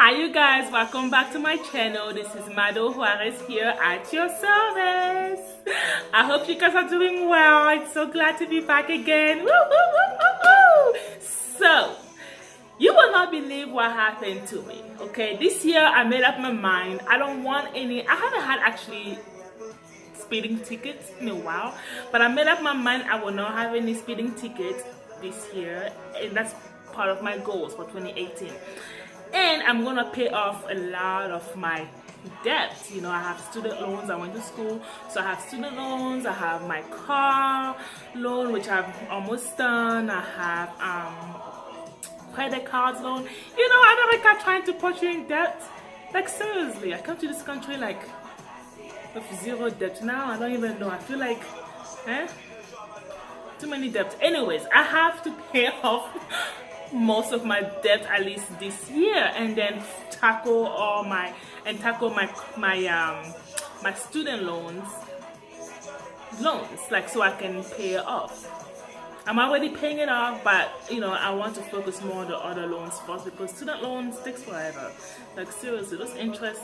Hi you guys, welcome back to my channel. This is Mado Juarez here at your service. I hope you guys are doing well. I'm so glad to be back again. Woo, woo, woo, woo, woo. So, you will not believe what happened to me. Okay, this year I made up my mind. I don't want any, I haven't had actually speeding tickets in a while, but I made up my mind I will not have any speeding tickets this year, and that's part of my goals for 2018. And I'm gonna pay off a lot of my debts. You know, I have student loans. I went to school, so I have student loans. I have my car loan, which I've almost done. I have credit cards loan. You know, America trying to put you in debt. Like seriously, I come to this country like with zero debt. Now I don't even know. I feel like, too many debts. Anyways, I have to pay off most of my debt at least this year, and then tackle my student loans, like, so I can pay it off. I'm already paying it off, but you know, I want to focus more on the other loans first, because student loans takes forever. Like seriously, those interests.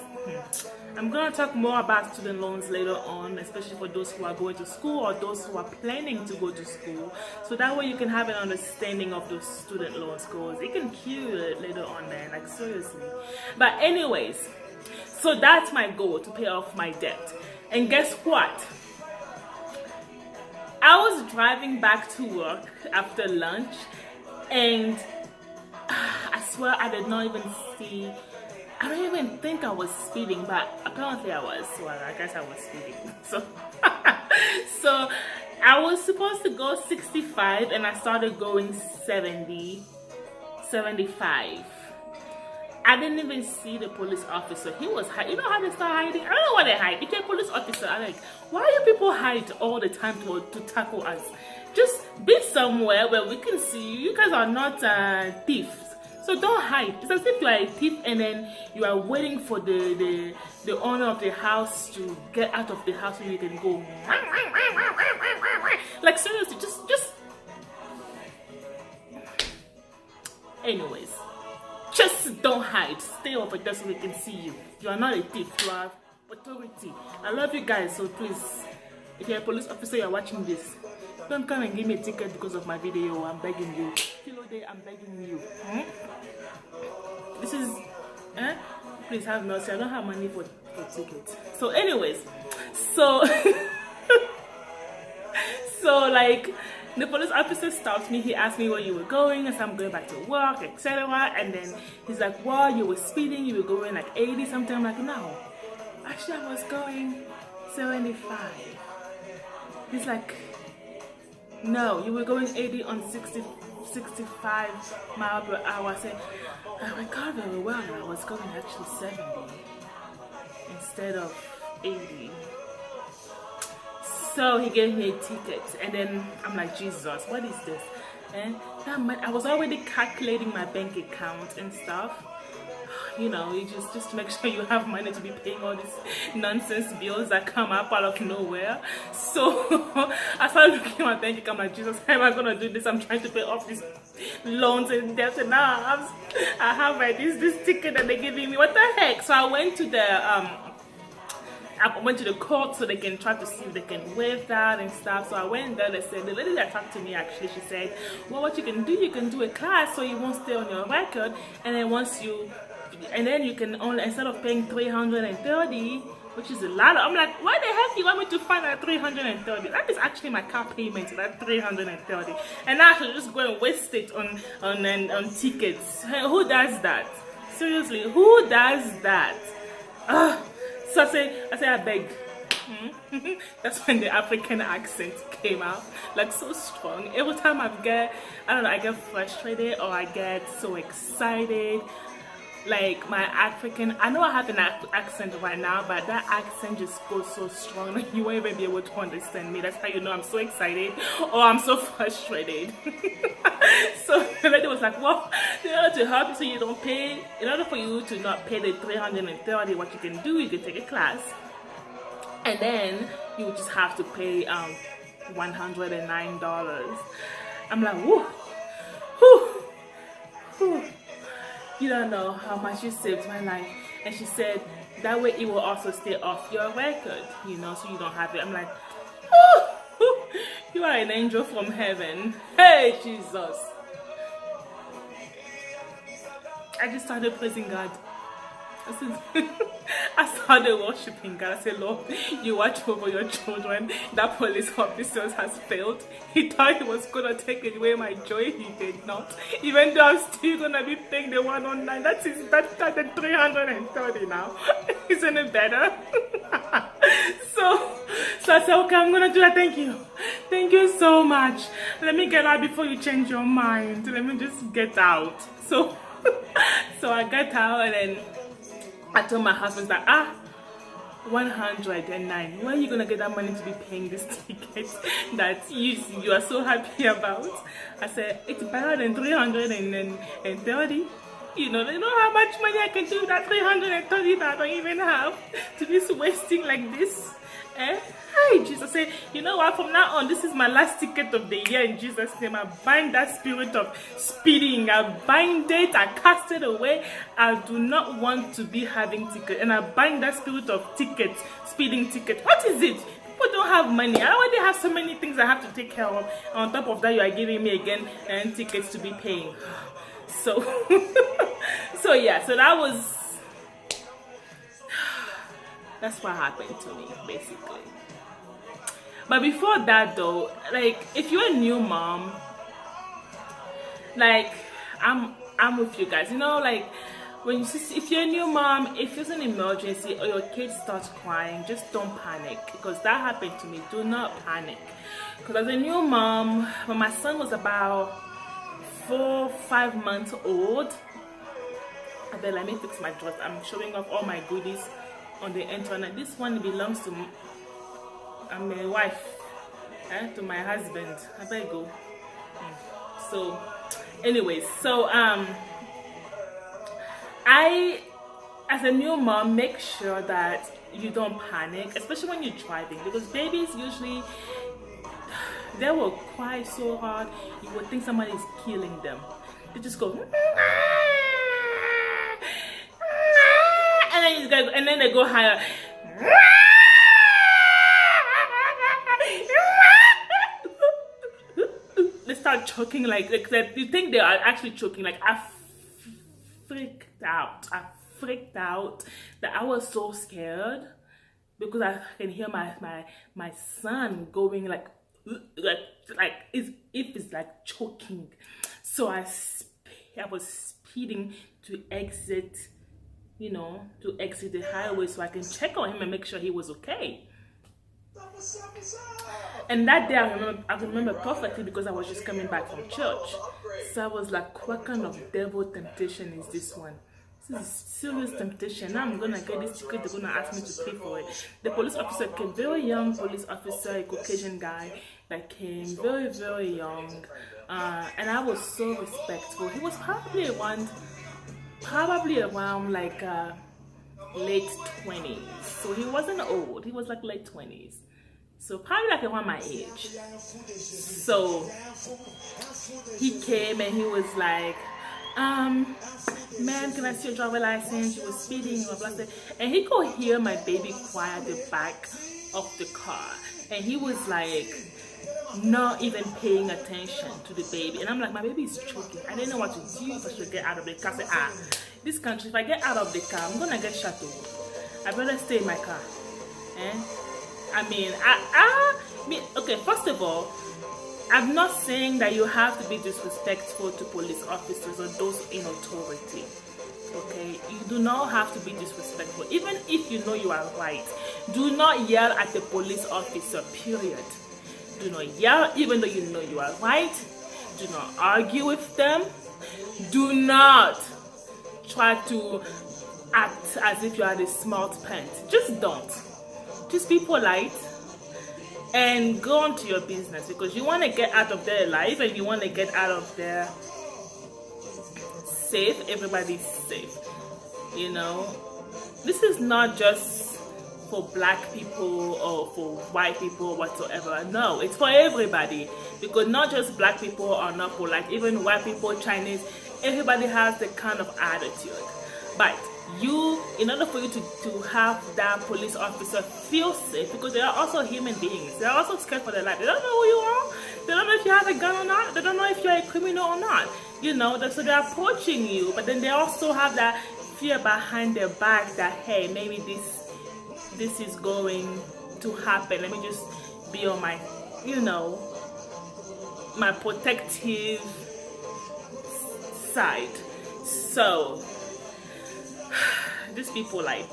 I'm gonna talk more about student loans later on, especially for those who are going to school or those who are planning to go to school, so that way you can have an understanding of those student loans, because it can kill you later on, man. Like seriously. But anyways, so that's my goal, to pay off my debt. And guess what? I was driving back to work after lunch, and I swear I did not even see, I don't even think I was speeding, but apparently I was. Well, I guess I was speeding. So I was supposed to go 65 and I started going 70, 75. I didn't even see the police officer. He was hiding. You know how they start hiding? I don't know why they hide. If you're a police officer, I'm like, why do people hide all the time to tackle us? Just be somewhere where we can see you. You guys are not thieves, so don't hide. It's as if you are a thief and then you are waiting for the owner of the house to get out of the house so you can go. Like seriously, just. Anyways. Just don't hide. Stay over there so we can see you. You are not a thief. You are authority. I love you guys, so please, if you're a police officer, you're watching this, don't come and give me a ticket because of my video. I'm begging you. Kilo Day, I'm begging you. This is, please have mercy. I don't have money for tickets. So anyways, so like, the police officer stopped me. He asked me where you were going. I said I'm going back to work, etc. And then he's like, well, you were speeding. You were going like 80 something. I'm like, no, actually I was going 75. He's like, no, you were going 80 on 65 miles per hour. I said, I recall very well. I was going actually 70 instead of 80. So he gave me a ticket, and then I'm like, Jesus, what is this? And I was already calculating my bank account and stuff. You know, you just to make sure you have money to be paying all these nonsense bills that come up out of nowhere. So I started looking at my bank account, I'm like, Jesus, how am I gonna do this? I'm trying to pay off these loans and debts, and now I have this ticket that they're giving me. What the heck? So I went to the court so they can try to see if they can waive that and stuff. So I went there. They said, the lady that talked to me actually, she said, well, what you can do a class so you won't stay on your record, and then you can only, instead of paying 330, which is a lot. I'm like, why the heck you want me to find that 330? That is actually my car payment, that 330, and I should just go and waste it on tickets. Hey, who does that? Seriously, who does that? So I say, I beg. That's when the African accent came out, like so strong. Every time I get frustrated or I get so excited, like my African, I know I have an accent right now, but that accent just goes so strong that you won't even be able to understand me. That's how you know I'm so excited or I'm so frustrated. So the lady was like, well, in order to help you so you don't pay, in order for you to not pay the 330, what you can do, you can take a class, and then you just have to pay $109. I'm like, whoo, whoo, whoo. you don't know how much you saved my life. And she said, that way it will also stay off your record, you know, so you don't have it. I'm like, oh, you are an angel from heaven. Hey, Jesus. I just started praising God. I started worshiping God. I said, Lord, you watch over your children. That police officer has failed. He thought he was going to take away my joy. He did not. Even though I'm still going to be paying the 109. That is better than 330 now. Isn't it better? So I said, okay, I'm going to do that. Thank you. Thank you so much. Let me get out before you change your mind. Let me just get out. So I got out, and then I told my husband that 109. Where are you gonna get that money to be paying this ticket that you are so happy about? I said it's better than 330. You know, they know how much money I can do with that 330 that I don't even have to be wasting like this. Hi, Jesus. Say, you know what, from now on, this is my last ticket of the year. In Jesus' name, I bind that spirit of speeding. I bind it. I cast it away. I do not want to be having tickets. And I bind that spirit of tickets, speeding ticket. What is it? People don't have money. I already have so many things I have to take care of. On top of that, you are giving me again and tickets to be paying. So, yeah. So that's what happened to me, basically. But before that, though, like, if you're a new mom, like, I'm with you guys. You know, like, if you're a new mom, if it's an emergency or your kid starts crying, just don't panic, because that happened to me. Do not panic, because as a new mom, when my son was about 4-5 months old, I bet, let me fix my dress. I'm showing off all my goodies on the internet. This one belongs to my wife, to my husband. I better go. So anyways, so I, as a new mom, make sure that you don't panic, especially when you're driving, because babies usually, they will cry so hard you would think somebody is killing them. They just go and then they go higher. They start choking like you think they are actually choking. Like, I freaked out that I was so scared, because I can hear my son going like if it's like choking. So I was speeding to exit, you know, to exit the highway so I can check on him and make sure he was okay. And that day I remember perfectly, because I was just coming back from church. So I was like, what kind of devil temptation is this one? This is serious temptation. Now I'm gonna get this ticket, they're gonna ask me to pay for it. The police officer came, very young police officer, a Caucasian guy that came, very, very young. And I was so respectful. He was probably around like late 20s. So he wasn't old, he was like late 20s. So probably like around my age. So he came and he was like, ma'am, can I see your driver license? You were speeding, blah, blah, blah. And he could hear my baby cry at the back of the car. And he was like, not even paying attention to the baby. And I'm like, my baby is choking. I didn't know what to do if I should get out of the car. I said, this country, if I get out of the car, I'm gonna get shot over. I better stay in my car. I mean, okay, first of all, I'm not saying that you have to be disrespectful to police officers or those in authority. Okay, you do not have to be disrespectful. Even if you know you are right, do not yell at the police officer, period. Do not yell even though you know you are right. Do not argue with them. Do not try to act as if you are the smart pants. Just don't. Just be polite and go on to your business, because you want to get out of their life and you want to get out of there safe. Everybody's safe. You know, this is not just for black people or for white people or whatsoever. No, it's for everybody, because not just black people are not polite. Even white people, Chinese, everybody has the kind of attitude, but in order for you to have that police officer feel safe, because they are also human beings, they're also scared for their life. They don't know who you are, they don't know if you have a gun or not, they don't know if you're a criminal or not, so they're approaching you, but then they also have that fear behind their back that, hey, maybe this is going to happen, let me just be on my my protective side. So just be polite.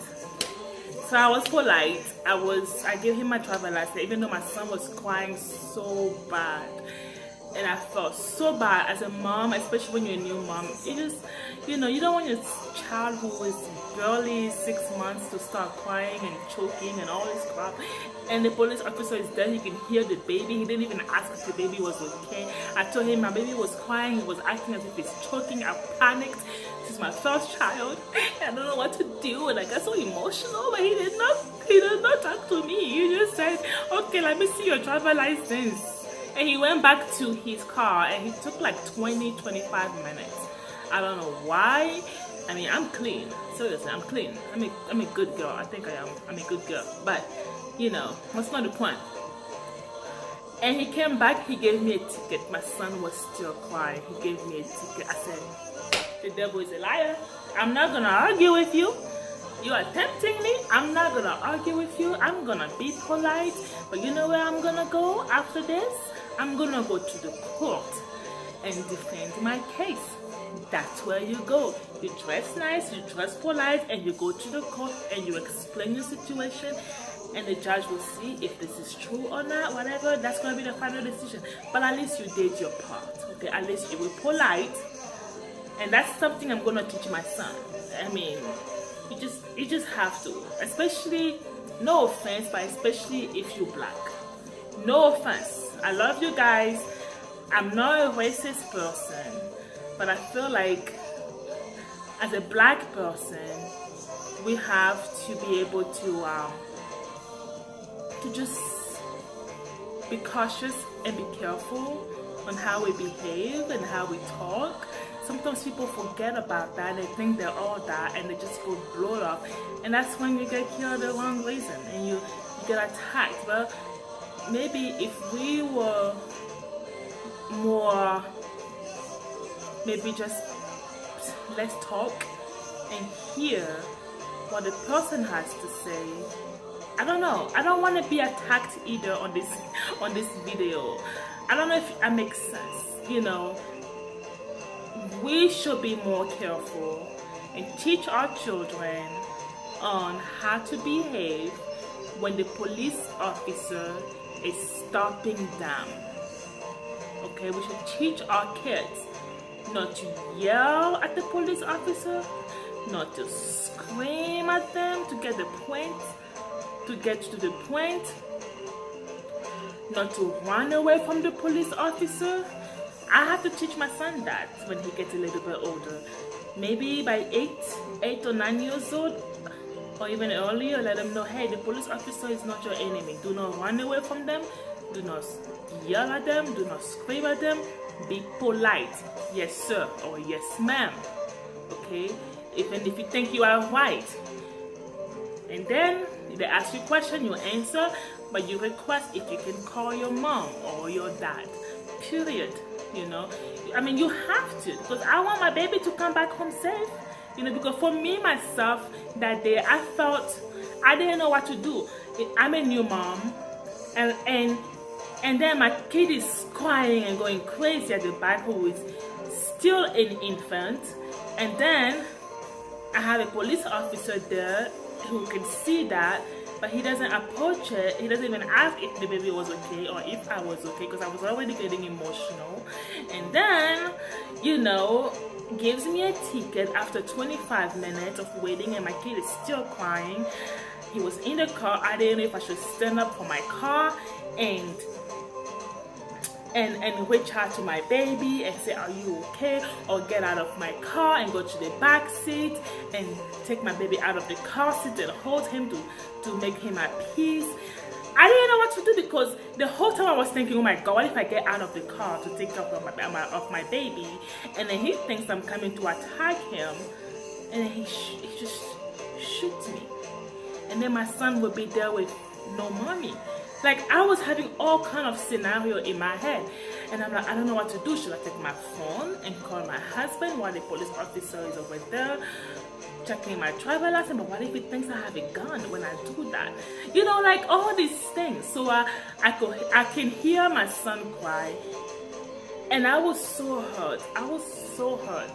So I was polite. I gave him my driver license, even though my son was crying so bad, and I felt so bad as a mom, especially when you're a new mom. It just, you don't want your child who is barely 6 months to start crying and choking and all this crap. And the police officer is there, he can hear the baby. He didn't even ask if the baby was okay. I told him my baby was crying, he was acting as if he's choking. I panicked. This is my first child. I don't know what to do, and I got so emotional, but he did not talk to me. He just said, okay, let me see your driver license. And he went back to his car, and he took like 20-25 minutes. I don't know why. I mean, I'm clean. Seriously, I'm clean. I'm a good girl. I think I am. I'm a good girl. But that's not the point. And he came back, he gave me a ticket. My son was still crying. He gave me a ticket. I said, the devil is a liar. I'm not gonna argue with you. You are tempting me. I'm not gonna argue with you. I'm gonna be polite. But you know where I'm gonna go after this? I'm gonna go to the court and defend my case. That's where you go. You dress nice, you dress polite, and you go to the court and you explain your situation, and the judge will see if this is true or not, whatever. That's going to be the final decision. But at least you did your part, okay? At least you were polite, and that's something I'm going to teach my son. I mean, you just have to, especially, no offense, but especially if you're black. No offense. I love you guys. I'm not a racist person, but I feel like as a black person, we have to be able to just be cautious and be careful on how we behave and how we talk. Sometimes people forget about that. They think they're all that, and they just go blow it up, and that's when you get killed the wrong reason and you get attacked. Well, maybe if we were more, maybe just let's talk and hear what the person has to say. I don't know. I don't want to be attacked either on this video. I don't know if it makes sense. We should be more careful and teach our children on how to behave when the police officer is stopping them. Okay, we should teach our kids not to yell at the police officer, not to scream at them to get to the point, not to run away from the police officer. I have to teach my son that when he gets a little bit older. Maybe by 8 or 9 years old, or even earlier, let them know, hey, the police officer is not your enemy. Do not run away from them. Do not yell at them. Do not scream at them. Be polite. Yes, sir, or yes, ma'am. Okay? Even if you think you are right. And then they ask you a question, you answer, but you request if you can call your mom or your dad. Period. I mean, you have to, because I want my baby to come back home safe. Because for me, myself, that day, I felt I didn't know what to do. I'm a new mom, and then my kid is crying and going crazy at the back, who is still an infant, and then I have a police officer there who can see that, but he doesn't approach it. He doesn't even ask if the baby was okay or if I was okay, because I was already getting emotional. And then, gives me a ticket after 25 minutes of waiting, and my kid is still crying. He was in the car. I didn't know if I should stand up for my car and reach out to my baby and say, are you okay? Or get out of my car and go to the back seat and take my baby out of the car seat and hold him to make him at peace. I didn't know what to do, because the whole time I was thinking, oh my God, what if I get out of the car to take care of my baby, and then he thinks I'm coming to attack him, and then he just shoots me, and then my son will be there with no mommy. Like, I was having all kind of scenario in my head, and I'm like, I don't know what to do. Should I take my phone and call my husband while the police officer is over there checking my driver license? But what if he thinks I have a gun when I do that? You know, like all these things. So I can hear my son cry, and I was so hurt. I was so hurt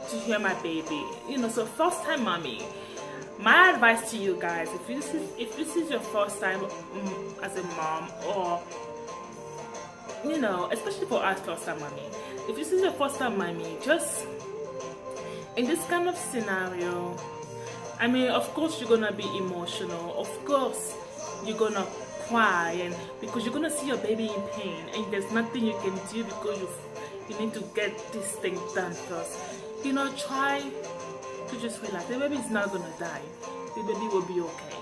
to hear my baby. You know, so first time mommy. My advice to you guys, if this is your first time as a mom, or you know, especially for us first time mommy, if this is your first time mommy, just in this kind of scenario, I mean, of course you're gonna be emotional, of course you're gonna cry, and because you're gonna see your baby in pain, and there's nothing you can do because you need to get this thing done first. You know, try to just relax. The baby is not gonna die. The baby will be okay.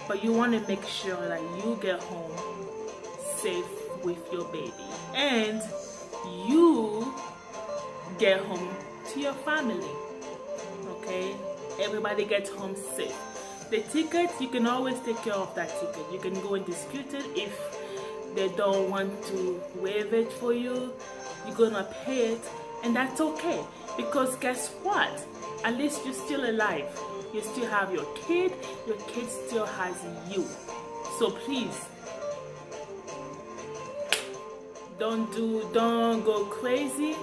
But you want to make sure that you get home safe with your baby, and you get home to your family. Okay? Everybody gets home safe. The ticket, you can always take care of that ticket. You can go and dispute it if they don't want to waive it for you. You're gonna pay it, and that's okay. Because guess what? At least you're still alive. You still have your kid still has you. So please, don't go crazy.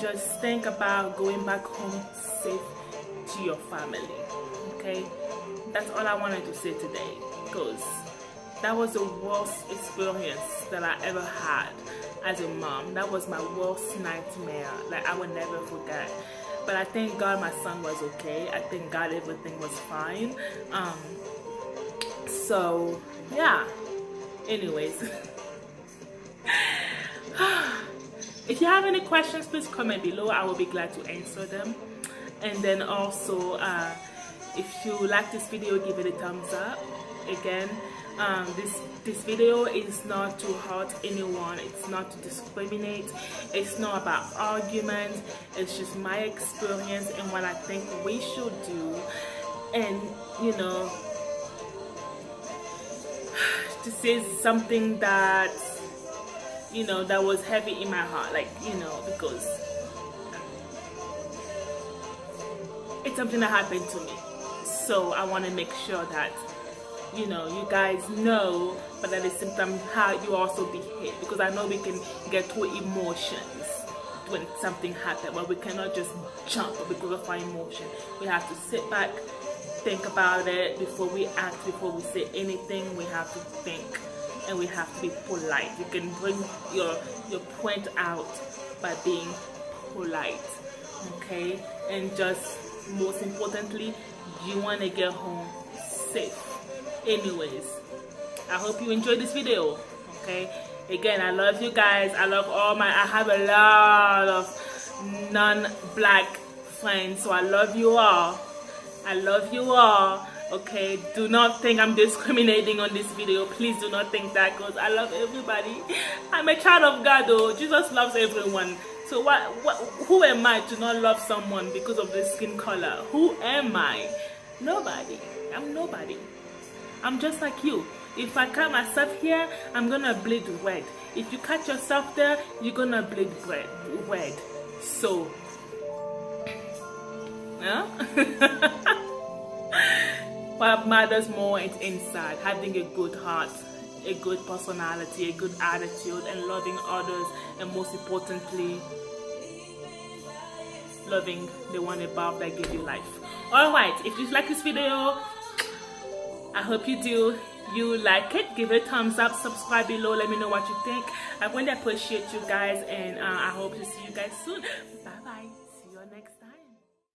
Just think about going back home safe to your family. Okay? That's all I wanted to say today, because that was the worst experience that I ever had as a mom. That was my worst nightmare. Like, I will never forget. But I thank God my son was okay. I thank God everything was fine. So yeah. Anyways, if you have any questions, please comment below. I will be glad to answer them. And then also, if you like this video, give it a thumbs up. Again, this video is not to hurt anyone. It's not to discriminate. It's not about argument. It's just my experience and what I think we should do. And you know, this is something that, you know, that was heavy in my heart. Like, you know, because it's something that happened to me. So I want to make sure that, you know, you guys know, but at the same time how you also behave, because I know we can get too emotions when something happens, but we cannot just jump because of our emotion. We have to sit back, think about it before we act, before we say anything. We have to think, and we have to be polite. You can bring your point out by being polite, okay? And just most importantly, you want to get home safe. Anyways, I hope you enjoyed this video. Okay, again, I love you guys. I love I have a lot of non-black friends, so I love you all. I love you all. Okay, do not think I'm discriminating on this video. Please do not think that, because I love everybody. I'm a child of God though. Jesus loves everyone. So who am I to not love someone because of their skin color? Who am I? Nobody. I'm nobody. I'm just like you. If I cut myself here, I'm gonna bleed red. If you cut yourself there, you're gonna bleed red. So, yeah? What matters more is inside, having a good heart, a good personality, a good attitude, and loving others, and most importantly, loving the one above that gave you life. Alright, if you like this video, I hope you do. You like it, give it a thumbs up, subscribe below, let me know what you think. I really appreciate you guys, and I hope to see you guys soon. Bye bye.